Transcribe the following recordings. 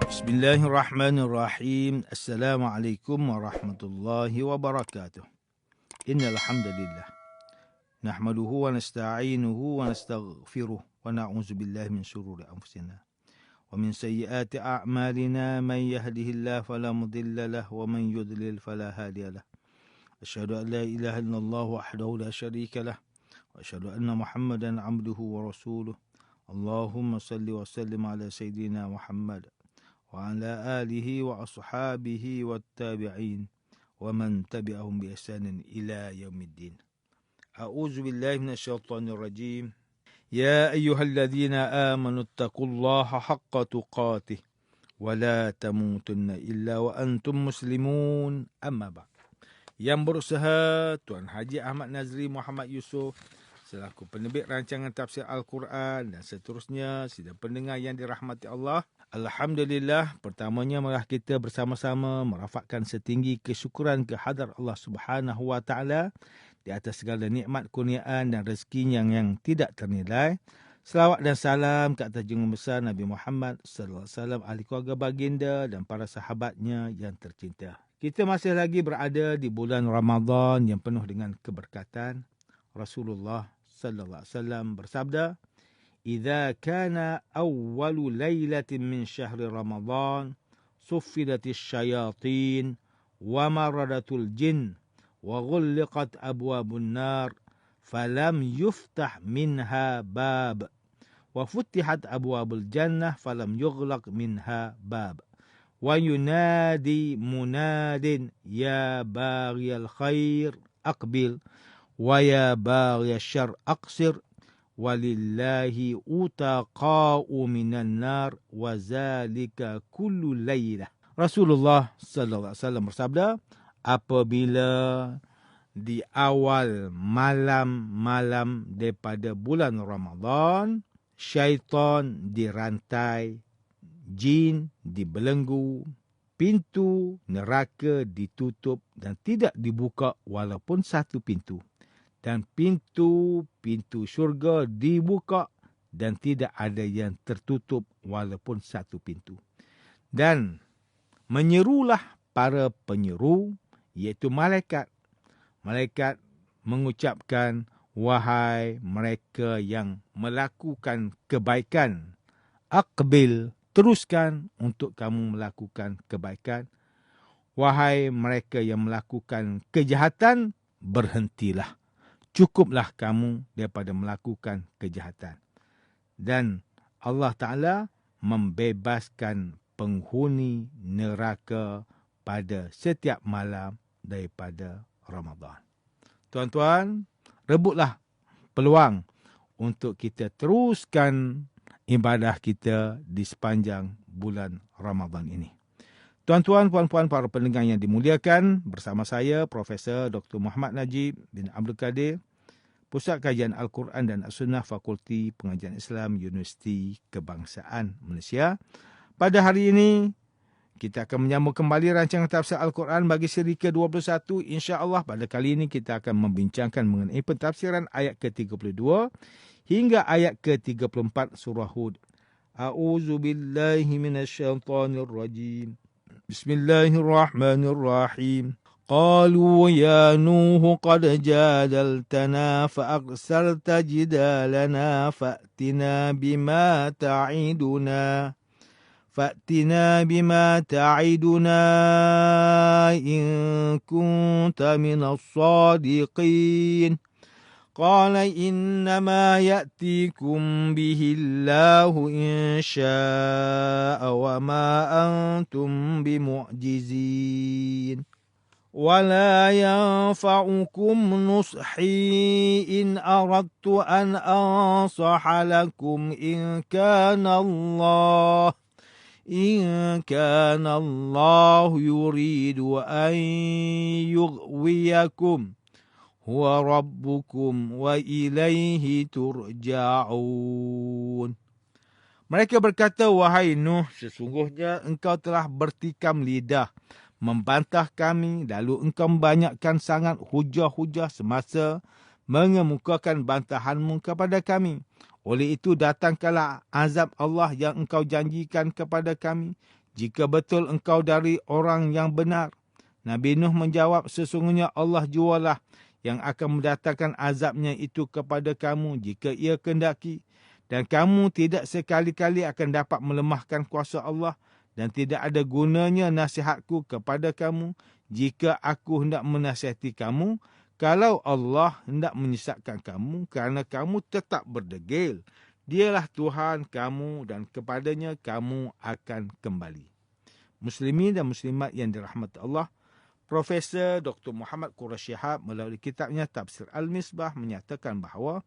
Bismillahirrahmanirrahim. Assalamualaikum warahmatullahi wabarakatuh. Innal hamdalillah nahmaduhu wa nasta'inuhu wa nastaghfiruh wa na'udzu billahi min shururi anfusina wa min sayyiati a'malina man yahdihillahu fala mudilla lahu wa man yudlil fala hadiya lahu. Asyhadu an la ilaha illallah wahdahu la syarika lah wa asyhadu anna Muhammadan 'abduhu wa rasuluh. Allahumma salli wa sallim ala sayyidina Muhammad wa ala alihi wa ashabihi wa tabi'in wa man tabi'ahum bi ihsanin ila yaumiddin. A'udzu billahi minasyaitonir rajim. Ya ayyuhalladzina amanu taqullaha haqqa tuqatih wa la tamutunna illa wa antum muslimun. Amma ba'd. Yang berusaha Tuan Haji Ahmad Nazri Muhammad Yusof selaku penerbit rancangan tafsir Al-Quran dan seterusnya, sidang pendengar yang dirahmati Allah. Alhamdulillah, pertamanya marilah kita bersama-sama merafakkan setinggi kesyukuran kehadrat Allah Subhanahu Wa Taala di atas segala nikmat kurniaan dan rezekinya yang tidak ternilai. Selawat dan salam ke atas junjungan besar Nabi Muhammad sallallahu alaihi wasallam, ahli keluarga baginda dan para sahabatnya yang tercinta. Kita masih lagi berada di bulan Ramadan yang penuh dengan keberkatan. Rasulullah sallallahu alaihi wasallam bersabda, "Idza kana awwalu lailatin min syahri Ramadan, suffidatis syayatin wa maradatul jin wa ghulliqat abwabun nar, falam yuftah minha bab, wa futihat abwabul jannah falam yughlaq minha bab. Wa yunadi munadin ya baghiyal khair aqbil wa ya baghiyal syarr aqsir walillahi utaqa'u minan nar wa zalika kullu lailah." Rasulullah sallallahu alaihi wasallam bersabda, apabila di awal malam-malam daripada bulan Ramadan, syaitan dirantai, jin dibelenggu, pintu neraka ditutup dan tidak dibuka walaupun satu pintu. Dan pintu-pintu syurga dibuka dan tidak ada yang tertutup walaupun satu pintu. Dan menyerulah para penyeru, iaitu malaikat. Malaikat mengucapkan, wahai mereka yang melakukan kebaikan, aqbil, teruskan untuk kamu melakukan kebaikan. Wahai mereka yang melakukan kejahatan, berhentilah. Cukuplah kamu daripada melakukan kejahatan. Dan Allah Ta'ala membebaskan penghuni neraka pada setiap malam daripada Ramadan. Tuan-tuan, rebutlah peluang untuk kita teruskan ibadah kita di sepanjang bulan Ramadan ini. Tuan-tuan, puan-puan, para pendengar yang dimuliakan, bersama saya Profesor Dr. Muhammad Najib bin Abdul Kadir, Pusat Kajian Al-Quran dan As-Sunnah, Fakulti Pengajian Islam, Universiti Kebangsaan Malaysia. Pada hari ini, kita akan menyambung kembali rancangan tafsir Al-Quran bagi siri ke-21. InsyaAllah pada kali ini kita akan membincangkan mengenai pentafsiran ayat ke-32 hingga ayat ke-34 surah Hud. A'udzu billahi minasyaitonir rajim. Bismillahirrahmanirrahim. قالوا يا نوح قد جادلتنا فأكثرت جدالنا فأتنا بما تعدنا إن كنت من الصادقين. قال إنما يأتيكم به الله إن شاء وما أنتم بمعجزين. ولا ينفعكم نصحي إن أردت أن أنصح لكم إن كان الله يريد أن يغويكم هو ربكم وإليه ترجعون. Mereka berkata, wahai Nuh, sesungguhnya engkau telah bertikam lidah membantah kami, lalu engkau membanyakkan sangat hujah-hujah semasa mengemukakan bantahanmu kepada kami. Oleh itu datangkanlah azab Allah yang engkau janjikan kepada kami. jika betul engkau dari orang yang benar. Nabi Nuh menjawab, sesungguhnya Allah jualah yang akan mendatangkan azabnya itu kepada kamu jika ia kehendaki. Dan kamu tidak sekali-kali akan dapat melemahkan kuasa Allah dan tidak ada gunanya nasihatku kepada kamu jika aku hendak menasihati kamu kalau Allah hendak menyesatkan kamu kerana kamu tetap berdegil. Dialah Tuhan kamu dan kepadanya kamu akan kembali. Muslimin dan muslimat yang dirahmati Allah, Profesor Dr. Muhammad Quraish Shihab melalui kitabnya Tafsir Al-Misbah menyatakan bahawa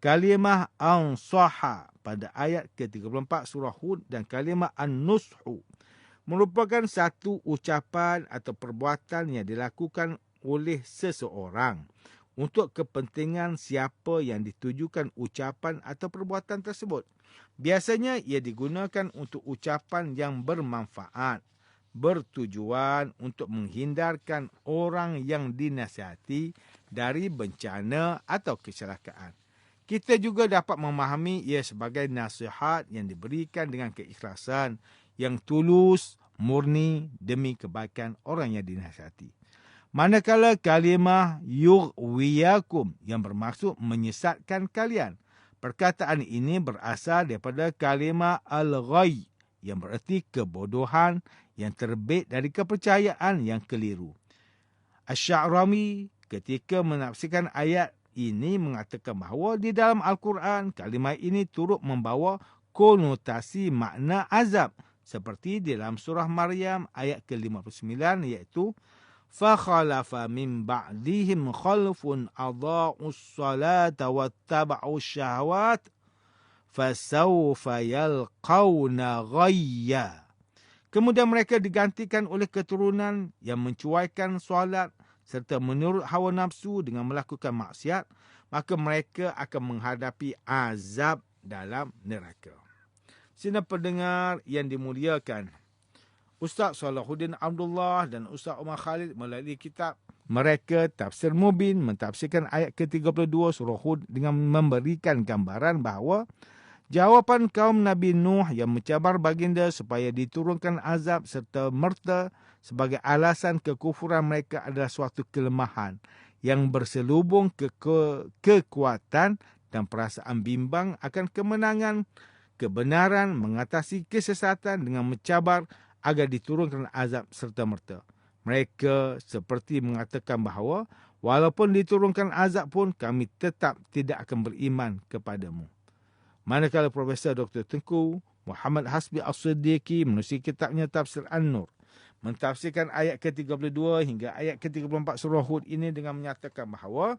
kalimah ansaha pada ayat ke-34 surah Hud dan kalimah an-nushu merupakan satu ucapan atau perbuatan yang dilakukan oleh seseorang untuk kepentingan siapa yang ditujukan ucapan atau perbuatan tersebut. Biasanya ia digunakan untuk ucapan yang bermanfaat, bertujuan untuk menghindarkan orang yang dinasihati dari bencana atau kecelakaan. Kita juga dapat memahami ia sebagai nasihat yang diberikan dengan keikhlasan, yang tulus, murni demi kebaikan orang yang dinasihati. Manakala kalimah yughwiyakum yang bermaksud menyesatkan kalian. Perkataan ini berasal daripada kalimah al-ghay yang bererti kebodohan yang terbit dari kepercayaan yang keliru. Asy-Sya'rani ketika menafsirkan ayat ini mengatakan bahawa di dalam Al-Quran kalimah ini turut membawa konotasi makna azab seperti di dalam surah Maryam ayat ke-59 iaitu فَخَلَفَ مِنْ بَعْدِهِمْ خَلْفٌ أَضَاعُوا الصَّلَاةَ وَاتَّبَعُوا الشَّهَوَاتِ فَسَوْفَ يَلْقَوْنَ غَيًّا. Kemudian mereka digantikan oleh keturunan yang mencuaikan solat serta menurut hawa nafsu dengan melakukan maksiat, maka mereka akan menghadapi azab dalam neraka. Sina pendengar yang dimuliakan, Ustaz Salahuddin Abdullah dan Ustaz Umar Khalid melalui kitab mereka Tafsir Mubin mentafsirkan ayat ke-32 surah Hud dengan memberikan gambaran bahawa jawapan kaum Nabi Nuh yang mencabar baginda supaya diturunkan azab serta merta sebagai alasan kekufuran mereka adalah suatu kelemahan yang berselubung kekuatan dan perasaan bimbang akan kemenangan kebenaran mengatasi kesesatan dengan mencabar agar diturunkan azab serta merta. Mereka seperti mengatakan bahawa walaupun diturunkan azab pun kami tetap tidak akan beriman kepadamu. Manakala Profesor Dr. Tengku Muhammad Hasbi As-Siddiqui menulis kitabnya Tafsir An-Nur mentafsirkan ayat ke-32 hingga ayat ke-34 surah Hud ini dengan menyatakan bahawa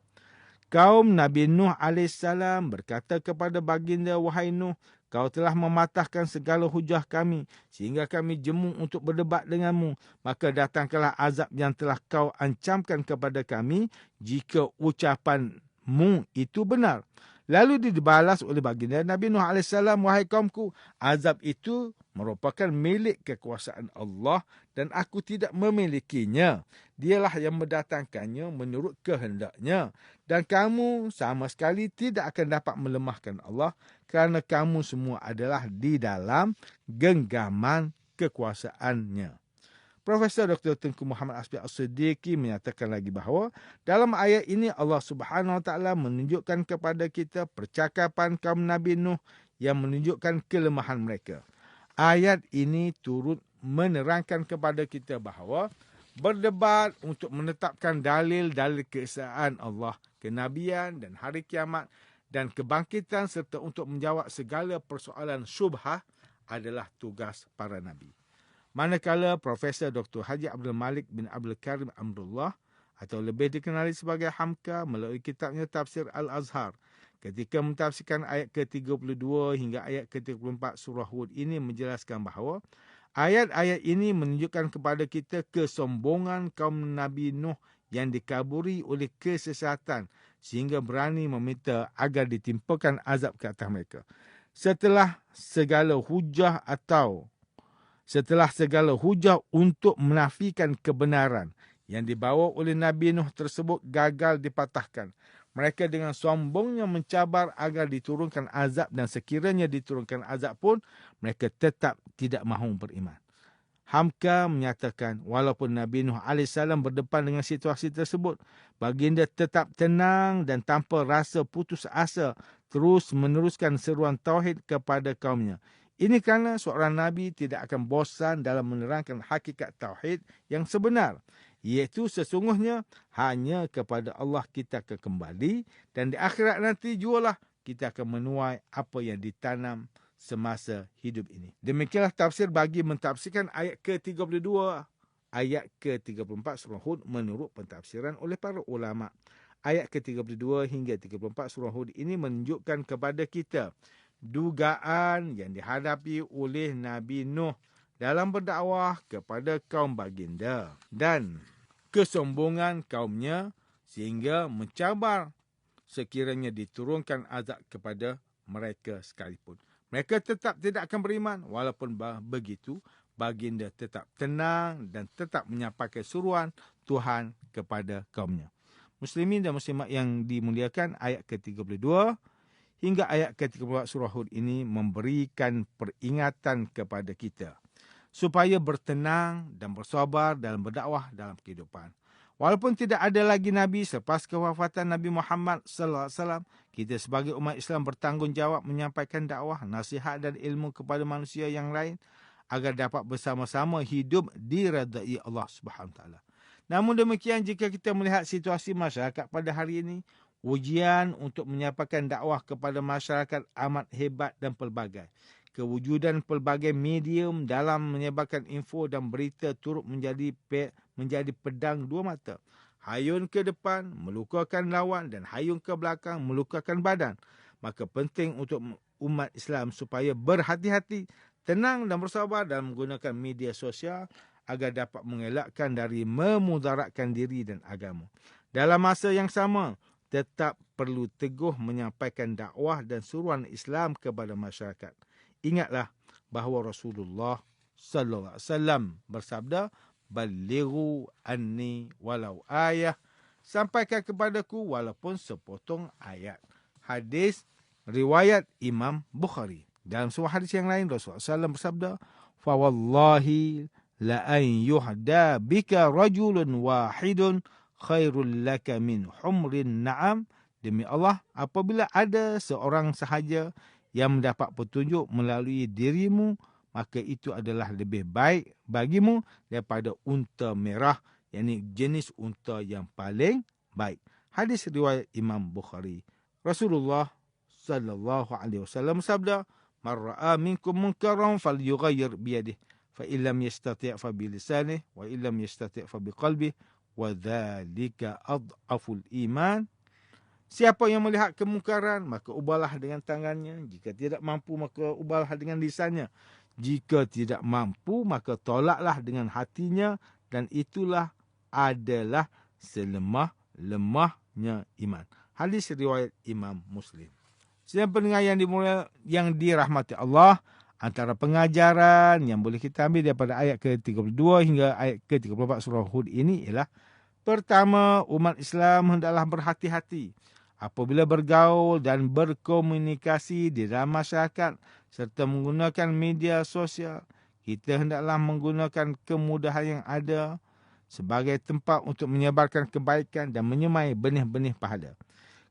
kaum Nabi Nuh AS berkata kepada baginda, wahai Nuh, kau telah mematahkan segala hujah kami sehingga kami jemu untuk berdebat denganmu. Maka datangkanlah azab yang telah kau ancamkan kepada kami jika ucapanmu itu benar. Lalu dibalas oleh baginda Nabi Nuh AS, wahai kaumku, azab itu merupakan milik kekuasaan Allah dan aku tidak memilikinya. Dialah yang mendatangkannya menurut kehendaknya. Dan kamu sama sekali tidak akan dapat melemahkan Allah kerana kamu semua adalah di dalam genggaman kekuasaannya. Profesor Dr. Tengku Muhammad Hasbi As-Siddiqui menyatakan lagi bahawa dalam ayat ini Allah Subhanahu Wa Taala menunjukkan kepada kita percakapan kaum Nabi Nuh yang menunjukkan kelemahan mereka. Ayat ini turut menerangkan kepada kita bahawa berdebat untuk menetapkan dalil-dalil keesaan Allah, kenabian dan hari kiamat dan kebangkitan serta untuk menjawab segala persoalan syubhah adalah tugas para Nabi. Manakala Profesor Dr. Haji Abdul Malik bin Abdul Karim Amrullah atau lebih dikenali sebagai Hamka melalui kitabnya Tafsir Al-Azhar ketika mentafsirkan ayat ke-32 hingga ayat ke-34 surah Hud ini menjelaskan bahawa ayat-ayat ini menunjukkan kepada kita kesombongan kaum Nabi Nuh yang dikaburi oleh kesesatan sehingga berani meminta agar ditimpakan azab ke atas mereka. Setelah segala hujah untuk menafikan kebenaran yang dibawa oleh Nabi Nuh tersebut gagal dipatahkan, mereka dengan sombongnya mencabar agar diturunkan azab dan sekiranya diturunkan azab pun mereka tetap tidak mahu beriman. Hamka menyatakan, walaupun Nabi Nuh AS berdepan dengan situasi tersebut, baginda tetap tenang dan tanpa rasa putus asa terus meneruskan seruan tauhid kepada kaumnya. Ini kerana seorang Nabi tidak akan bosan dalam menerangkan hakikat tauhid yang sebenar, iaitu sesungguhnya hanya kepada Allah kita akan kembali, dan di akhirat nanti jualah kita akan menuai apa yang ditanam semasa hidup ini. Demikianlah tafsir bagi mentafsirkan ayat ke-32, ayat ke-34 surah Hud menurut pentafsiran oleh para ulama. Ayat ke-32 hingga 34 surah Hud ini menunjukkan kepada kita dugaan yang dihadapi oleh Nabi Nuh dalam berdakwah kepada kaum baginda dan kesombongan kaumnya sehingga mencabar sekiranya diturunkan azab kepada mereka sekalipun. Mereka tetap tidak akan beriman. Walaupun begitu, baginda tetap tenang dan tetap menyampaikan seruan Tuhan kepada kaumnya. Muslimin dan muslimat yang dimuliakan, ayat ke-32 hingga ayat ke-34 surah Hud ini memberikan peringatan kepada kita supaya bertenang dan bersabar dalam berdakwah dalam kehidupan. Walaupun tidak ada lagi Nabi selepas kewafatan Nabi Muhammad SAW, kita sebagai umat Islam bertanggungjawab menyampaikan dakwah, nasihat dan ilmu kepada manusia yang lain agar dapat bersama-sama hidup diredai Allah SWT. Namun demikian, jika kita melihat situasi masyarakat pada hari ini, ujian untuk menyampaikan dakwah kepada masyarakat amat hebat dan pelbagai. Kewujudan pelbagai medium dalam menyebarkan info dan berita turut menjadi pedang dua mata. Hayun ke depan, melukakan lawan, dan hayun ke belakang, melukakan badan. Maka penting untuk umat Islam supaya berhati-hati, tenang dan bersabar dalam menggunakan media sosial agar dapat mengelakkan dari memudaratkan diri dan agama. Dalam masa yang sama, tetap perlu teguh menyampaikan dakwah dan suruhan Islam kepada masyarakat. Ingatlah bahawa Rasulullah sallallahu alaihi wasallam bersabda, "Balighu anni walau ayah." Sampaikan kepadaku walaupun sepotong ayat. Hadis riwayat Imam Bukhari. Dalam sebuah hadis yang lain, Rasulullah SAW bersabda, "Fa wallahi la an yuhda bika rajulun wahidun khairul laka min humrin na'am." Demi Allah, apabila ada seorang sahaja yang mendapat petunjuk melalui dirimu, maka itu adalah lebih baik bagimu daripada unta merah, yakni jenis unta yang paling baik. Hadis riwayat Imam Bukhari. Rasulullah sallallahu alaihi wasallam sabda, "Man ra'a minkum munkaran falyughayyir bi yadihi, fa illam yastati' fa bi lisanihi, wa illam yastati' fa bi qalbihi, wa dzalika adhaful iman." Siapa yang melihat kemungkaran, maka ubahlah dengan tangannya. Jika tidak mampu, maka ubahlah dengan lisannya. Jika tidak mampu, maka tolaklah dengan hatinya. Dan itulah adalah selemah-lemahnya iman. Hadis riwayat Imam Muslim. Sedang pendengar yang dirahmati Allah, antara pengajaran yang boleh kita ambil daripada ayat ke-32 hingga ayat ke-34 surah Hud ini ialah, pertama, umat Islam hendaklah berhati-hati apabila bergaul dan berkomunikasi di dalam masyarakat serta menggunakan media sosial. Kita hendaklah menggunakan kemudahan yang ada sebagai tempat untuk menyebarkan kebaikan dan menyemai benih-benih pahala.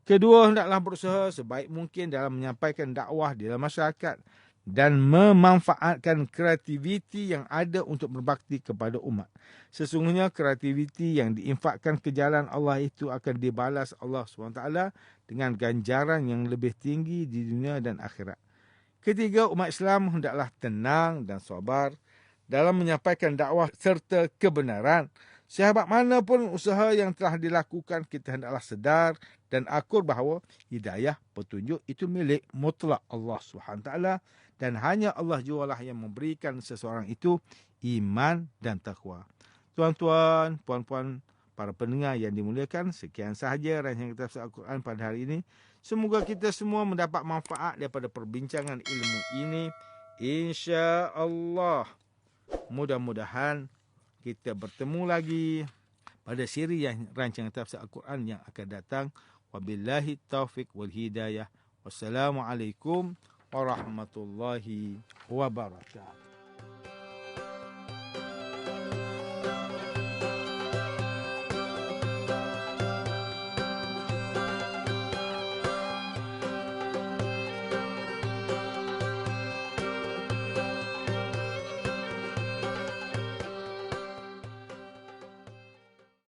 Kedua, hendaklah berusaha sebaik mungkin dalam menyampaikan dakwah di dalam masyarakat dan memanfaatkan kreativiti yang ada untuk berbakti kepada umat. Sesungguhnya kreativiti yang diinfakkan ke jalan Allah itu akan dibalas Allah SWT dengan ganjaran yang lebih tinggi di dunia dan akhirat. Ketiga, umat Islam hendaklah tenang dan sabar dalam menyampaikan dakwah serta kebenaran. Sahabat mana pun usaha yang telah dilakukan, kita hendaklah sedar dan akur bahawa hidayah petunjuk itu milik mutlak Allah SWT, dan hanya Allah jualah yang memberikan seseorang itu iman dan taqwa. Tuan-tuan, puan-puan, para pendengar yang dimuliakan, sekian sahaja rancangan tafsir Al-Quran pada hari ini. Semoga kita semua mendapat manfaat daripada perbincangan ilmu ini, insya-Allah. Mudah-mudahan kita bertemu lagi pada siri yang rancangan tafsir Al-Quran yang akan datang. Wabillahi taufiq wal hidayah. Wassalamualaikum warahmatullahi wabarakatuh.